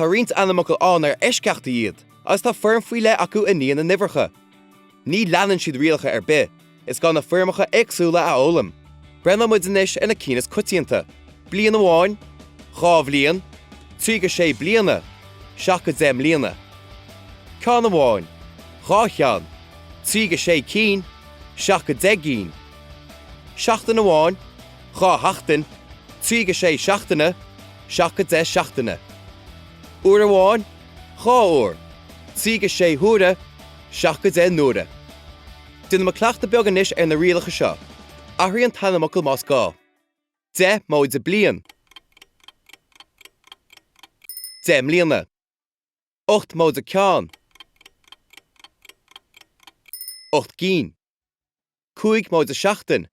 tá riant anamachil an eisceachta iad, as tá firm faoi le acu iníon na nimharcha. Ní leanan siad rialcha be, is gan na firmacha agsúla a ólam. Brenn muid inis ina cínas cutianta. Blian amháin, dhá bblion, 36 bliana, 70 bliana. Cá amháin, dhá cheann, 36 cín, 70 cín. Seachtain amháin, dhá heachtain, 36 seachtainna, 70 seachtainna. Uair amháin, dhá uair, 36 huaire, 70 nuaire. Duna mo cleachta beag inis na rialacha seo. Ahraí an tanamachil más gá. 10 móide blian. 10 mbliana. 8 móide ceann. 8 cín. 5 móide seachtain.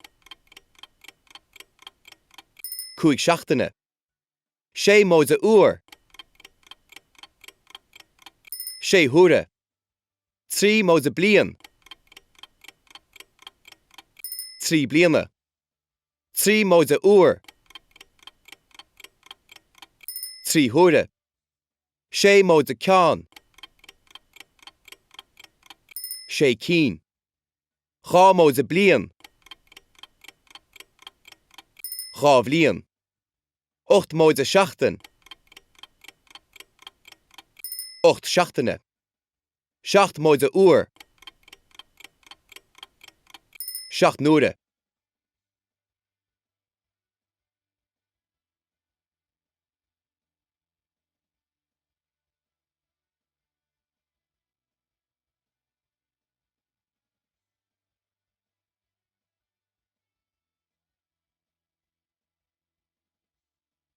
5 seachtainna. 6 móide uair. 6 huaire. 3 móide blian. 3 bliana. 3 móide uair. 3 huaire. 6 móide ceann. 6 cín. 10 móide blian. 10 bblion. 8 móide seachtain. 8 seachtainna. 7 móide uair. 7 nuaire.